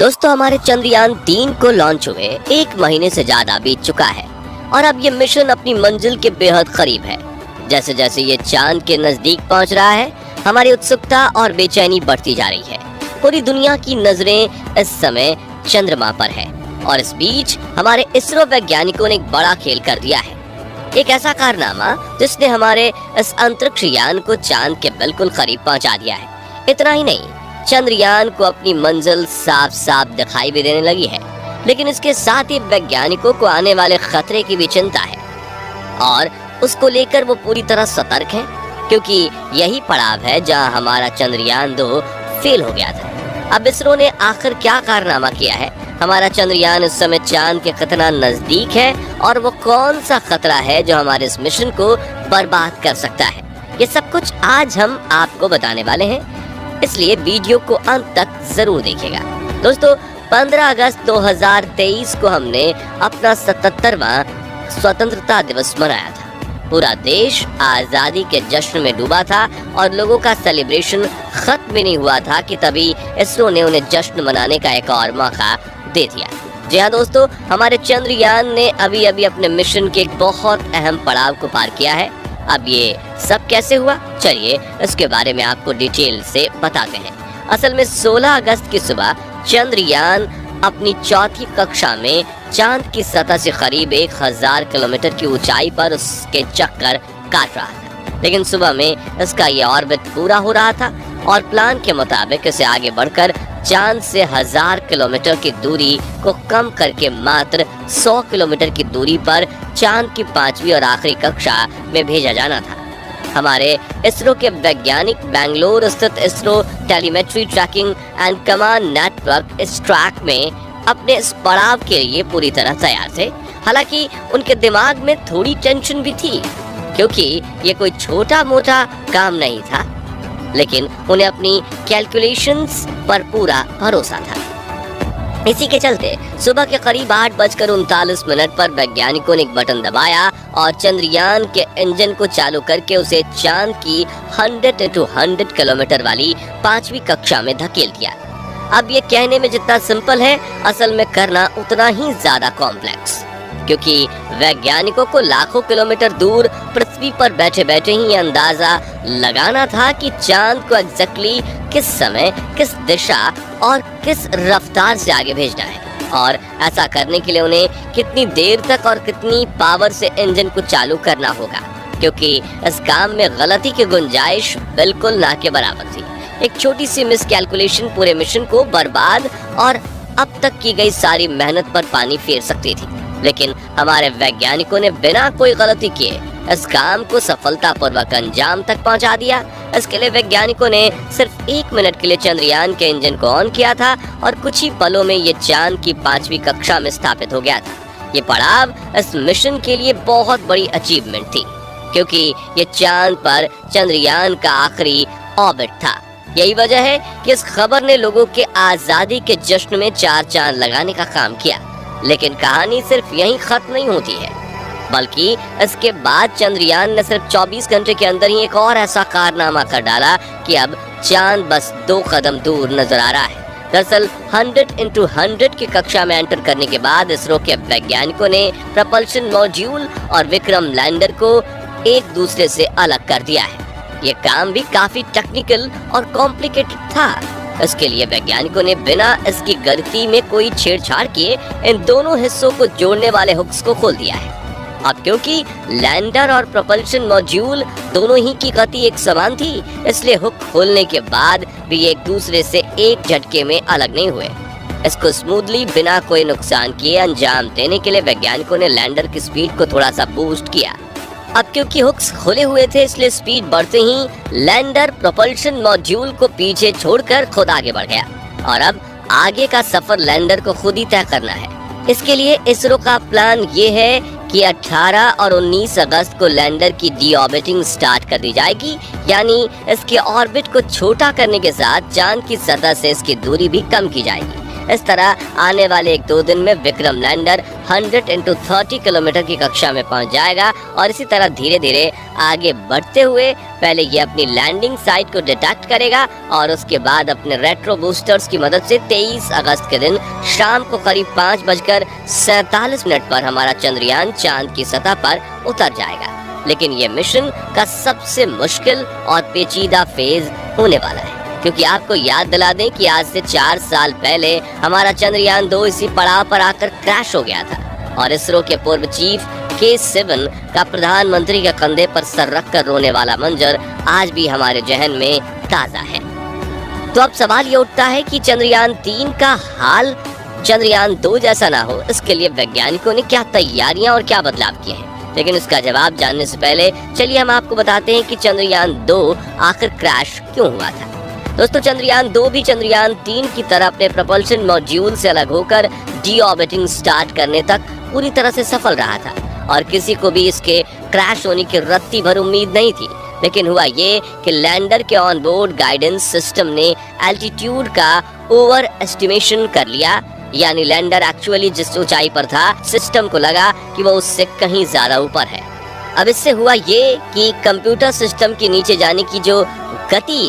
दोस्तों, हमारे चंद्रयान-3 को लॉन्च हुए 1 महीने से ज्यादा बीत चुका है और अब ये मिशन अपनी मंजिल के बेहद करीब है। जैसे जैसे ये चांद के नजदीक पहुंच रहा है, हमारी उत्सुकता और बेचैनी बढ़ती जा रही है। पूरी दुनिया की नजरें इस समय चंद्रमा पर है और इस बीच हमारे इसरो वैज्ञानिकों ने एक बड़ा खेल कर दिया है। एक ऐसा कारनामा जिसने हमारे इस अंतरिक्ष यान को चांद के बिल्कुल करीब पहुंचा दिया है। इतना ही नहीं, चंद्रयान को अपनी मंजिल साफ साफ दिखाई भी देने लगी है, लेकिन इसके साथ ही वैज्ञानिकों को आने वाले खतरे की भी चिंता है और उसको लेकर वो पूरी तरह सतर्क हैं, क्योंकि यही पड़ाव है जहां हमारा चंद्रयान-2 फेल हो गया था। अब इसरो ने आखिर क्या कारनामा किया है? हमारा चंद्रयान इस समय चांद के कितना नजदीक है और वो कौन सा खतरा है जो हमारे इस मिशन को बर्बाद कर सकता है? ये सब कुछ आज हम आपको बताने वाले हैं, इसलिए वीडियो को अंत तक जरूर देखिएगा। दोस्तों, 15 अगस्त 2023 को हमने अपना 77वां स्वतंत्रता दिवस मनाया था। पूरा देश आजादी के जश्न में डूबा था और लोगों का सेलिब्रेशन खत्म भी नहीं हुआ था कि तभी इसरो ने उन्हें जश्न मनाने का एक और मौका दे दिया। जी हाँ दोस्तों, हमारे चंद्रयान ने अभी अभी अपने मिशन के एक बहुत अहम पड़ाव को पार किया है। अब ये सब कैसे हुआ, चलिए इसके बारे में आपको डिटेल से बताते हैं। असल में 16 अगस्त की सुबह चंद्रयान अपनी चौथी कक्षा में चांद की सतह से करीब 1000 किलोमीटर की ऊंचाई पर उसके चक्कर काट रहा था, लेकिन सुबह में इसका ये ऑर्बिट पूरा हो रहा था और प्लान के मुताबिक इसे आगे बढ़कर चांद से 1000 किलोमीटर की दूरी को कम करके मात्र 100 किलोमीटर की दूरी पर चांद की 5वीं और आखिरी कक्षा में भेजा जाना था। हमारे इसरो के वैज्ञानिक बेंगलोर स्थित ISRO telemetry tracking and command network track में अपने इस पड़ाव के लिए पूरी तरह तैयार थे। हालांकि उनके दिमाग में थोड़ी टेंशन भी थी, क्योंकि ये कोई छोटा मोटा काम नहीं था, लेकिन उन्हें अपनी कैलकुलेशंस पर पूरा भरोसा था। इसी के चलते सुबह के करीब 8:39 पर वैज्ञानिकों ने एक बटन दबाया और चंद्रयान के इंजन को चालू करके उसे चांद की 100 किलोमीटर वाली 5वीं कक्षा में धकेल दिया। अब ये कहने में जितना सिंपल है, असल में करना उतना ही ज्यादा कॉम्प्लेक्स, क्योंकि वैज्ञानिकों को लाखों किलोमीटर दूर पृथ्वी पर बैठे बैठे ही अंदाजा लगाना था कि चांद को एग्जैक्टली किस समय, किस दिशा और किस रफ्तार से आगे भेजना है, और ऐसा करने के लिए उन्हें कितनी देर तक और कितनी पावर से इंजन को चालू करना होगा, क्योंकि इस काम में गलती की गुंजाइश बिल्कुल ना के बराबर थी। एक छोटी सी मिसकैलकुलेशन पूरे मिशन को बर्बाद और अब तक की गई सारी मेहनत पर पानी फेर सकती थी, लेकिन हमारे वैज्ञानिकों ने बिना कोई गलती किए इस काम को सफलतापूर्वक अंजाम तक पहुंचा दिया। इसके लिए वैज्ञानिकों ने सिर्फ 1 मिनट के लिए चंद्रयान के इंजन को ऑन किया था और कुछ ही पलों में ये चांद की 5वीं कक्षा में स्थापित हो गया था। ये पड़ाव इस मिशन के लिए बहुत बड़ी अचीवमेंट थी, क्योंकि ये चांद पर चंद्रयान का आखिरी ऑर्बिट था। यही वजह है कि इस खबर ने लोगों के आजादी के जश्न में 4 चांद लगाने का काम किया। लेकिन कहानी सिर्फ यहीं खत्म नहीं होती है, बल्कि इसके बाद चंद्रयान ने सिर्फ 24 घंटे के अंदर ही एक और ऐसा कारनामा कर डाला कि अब चांद बस 2 कदम दूर नजर आ रहा है। दरअसल 100x100 की कक्षा में एंटर करने के बाद इसरो के वैज्ञानिकों ने प्रपल्शन मॉड्यूल और विक्रम लैंडर को एक दूसरे से अलग कर दिया है। ये काम भी काफी टेक्निकल और कॉम्प्लिकेटेड था। इसके लिए वैज्ञानिकों ने बिना इसकी गति में कोई छेड़छाड़ किए इन दोनों हिस्सों को जोड़ने वाले हुक्स को खोल दिया है। अब क्योंकि लैंडर और प्रपल्शन मॉड्यूल दोनों ही की गति एक समान थी, इसलिए हुक खोलने के बाद भी एक दूसरे से एक झटके में अलग नहीं हुए। इसको स्मूथली बिना कोई नुकसान किए अंजाम देने के लिए वैज्ञानिकों ने लैंडर की स्पीड को थोड़ा सा बूस्ट किया। अब क्योंकि हुक्स खुले हुए थे, इसलिए स्पीड बढ़ते ही लैंडर प्रपल्शन मॉड्यूल को पीछे छोड़कर खुद आगे बढ़ गया और अब आगे का सफर लैंडर को खुद ही तय करना है। इसके लिए इसरो का प्लान ये है कि 18 और 19 अगस्त को लैंडर की डीऑर्बिटिंग स्टार्ट कर दी जाएगी, यानी इसके ऑर्बिट को छोटा करने के साथ चांद की सतह से इसकी दूरी भी कम की जाएगी। इस तरह आने वाले 1-2 दिन में विक्रम लैंडर 100 × 30 किलोमीटर की कक्षा में पहुंच जाएगा और इसी तरह धीरे धीरे आगे बढ़ते हुए पहले ये अपनी लैंडिंग साइट को डिटेक्ट करेगा और उसके बाद अपने रेट्रो बूस्टर्स की मदद से 23 अगस्त के दिन शाम को करीब 5:47 पर हमारा चंद्रयान चांद की सतह पर उतर जाएगा। लेकिन ये मिशन का सबसे मुश्किल और पेचीदा फेज होने वाला है, क्योंकि आपको याद दिला दें कि आज से 4 साल पहले हमारा चंद्रयान 2 इसी पड़ाव पर आकर क्रैश हो गया था और इसरो के पूर्व चीफ K7 का प्रधानमंत्री के कंधे पर सर रखकर रोने वाला मंजर आज भी हमारे जहन में ताजा है। तो अब सवाल ये उठता है कि चंद्रयान 3 का हाल चंद्रयान 2 जैसा ना हो, इसके लिए वैज्ञानिकों ने क्या तैयारियां और क्या बदलाव किए हैं। लेकिन इसका जवाब जानने से पहले चलिए हम आपको बताते हैं कि चंद्रयान 2 आखिर क्रैश क्यों हुआ था। दोस्तों, चंद्रयान 2 भी चंद्रयान 3 की तरह अपने propulsion मॉड्यूल से अलग होकर डीऑर्बिटिंग स्टार्ट करने तक पूरी तरह से सफल रहा था और किसी को भी इसके क्रैश होने की रत्ती भर उम्मीद नहीं थी। लेकिन हुआ ये कि लैंडर के ऑन बोर्ड गाइडेंस सिस्टम ने एल्टीट्यूड का ओवर एस्टिमेशन कर लिया, यानी लैंडर एक्चुअली जिस ऊंचाई पर था सिस्टम को लगा कि वो उससे कहीं ज्यादा ऊपर है। अब इससे हुआ ये कि कंप्यूटर सिस्टम के नीचे जाने की जो गति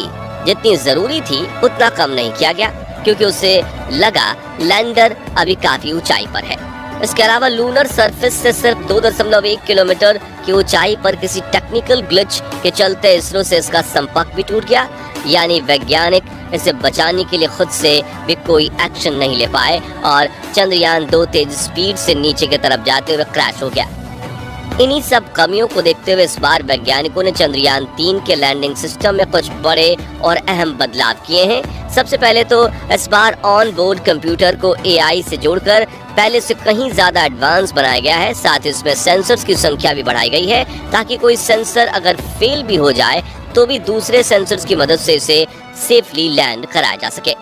जितनी जरूरी थी उतना कम नहीं किया गया, क्योंकि उसे लगा लैंडर अभी काफी ऊंचाई पर है। इसके अलावा लूनर सरफेस से सिर्फ 2.1 किलोमीटर की ऊंचाई पर किसी टेक्निकल ग्लिच के चलते इसरो से इसका संपर्क भी टूट गया, यानी वैज्ञानिक इसे बचाने के लिए खुद से भी कोई एक्शन नहीं ले पाए और चंद्रयान 2 तेज स्पीड से नीचे की तरफ जाते हुए क्रैश हो गया। इन्हीं सब कमियों को देखते हुए इस बार वैज्ञानिकों ने चंद्रयान 3 के लैंडिंग सिस्टम में कुछ बड़े और अहम बदलाव किए हैं। सबसे पहले तो इस बार ऑन बोर्ड कंप्यूटर को AI से जोड़कर पहले से कहीं ज्यादा एडवांस बनाया गया है। साथ ही इसमें सेंसर्स की संख्या भी बढ़ाई गई है ताकि कोई सेंसर अगर फेल भी हो जाए तो भी दूसरे सेंसर्स की मदद से इसे सेफली लैंड कराया जा सके।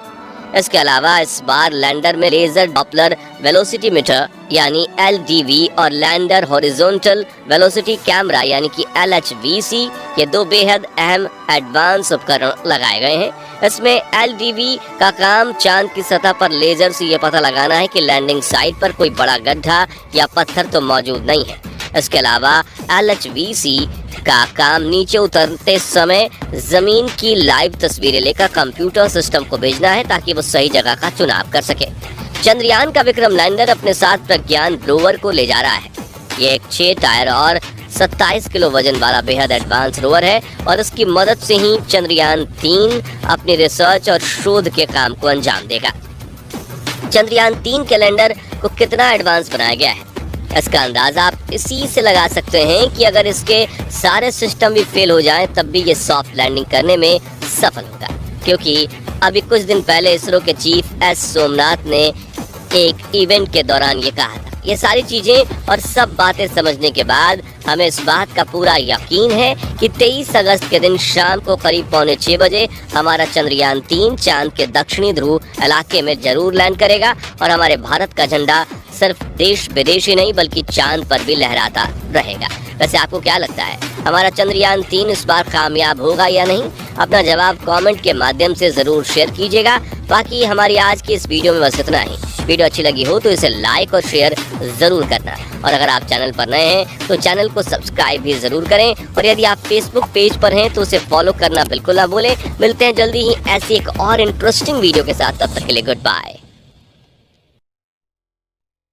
इसके अलावा इस बार लैंडर में लेजर डॉपलर वेलोसिटी मीटर यानी LDV और लैंडर हॉरिजॉन्टल वेलोसिटी कैमरा यानी कि LHVC ये 2 बेहद अहम एडवांस उपकरण लगाए गए हैं। इसमें LDV का काम चांद की सतह पर लेजर से ये पता लगाना है कि लैंडिंग साइट पर कोई बड़ा गड्ढा या पत्थर तो मौजूद नहीं है। इसके अलावा LHVC का काम नीचे उतरते समय जमीन की लाइव तस्वीरें लेकर कंप्यूटर सिस्टम को भेजना है ताकि वो सही जगह का चुनाव कर सके। चंद्रयान का विक्रम लैंडर अपने साथ प्रज्ञान रोवर को ले जा रहा है। ये एक 6 टायर और 27 किलो वजन वाला बेहद एडवांस रोवर है और इसकी मदद से ही चंद्रयान 3 अपनी रिसर्च और शोध के काम को अंजाम देगा। चंद्रयान 3 के लैंडर को कितना एडवांस बनाया गया है, इसका अंदाजा आप इसी से लगा सकते हैं कि अगर इसके सारे सिस्टम भी फेल हो जाएं तब भी ये सॉफ्ट लैंडिंग करने में सफल होगा, क्योंकि अभी कुछ दिन पहले इसरो के चीफ S सोमनाथ ने एक इवेंट के दौरान ये कहा था। ये सारी चीजें और सब बातें समझने के बाद हमें इस बात का पूरा यकीन है कि 23 अगस्त के दिन शाम को करीब 5:45 बजे हमारा चंद्रयान 3 चांद के दक्षिणी ध्रुव इलाके में जरूर लैंड करेगा और हमारे भारत का झंडा सिर्फ देश विदेश ही नहीं बल्कि चांद पर भी लहराता रहेगा। वैसे आपको क्या लगता है, हमारा चंद्रयान 3 इस बार कामयाब होगा या नहीं? अपना जवाब कमेंट के माध्यम से जरूर शेयर कीजिएगा। बाकी हमारी आज की इस वीडियो में बस इतना ही। वीडियो अच्छी लगी हो तो इसे लाइक और शेयर जरूर करना और अगर आप चैनल पर नए हैं तो चैनल को सब्सक्राइब भी जरूर करें और यदि आप फेसबुक पेज पर हैं तो उसे फॉलो करना बिल्कुल ना भूलें। मिलते हैं जल्दी ही ऐसी एक और इंटरेस्टिंग वीडियो के साथ, तब तक के लिए गुड बाय।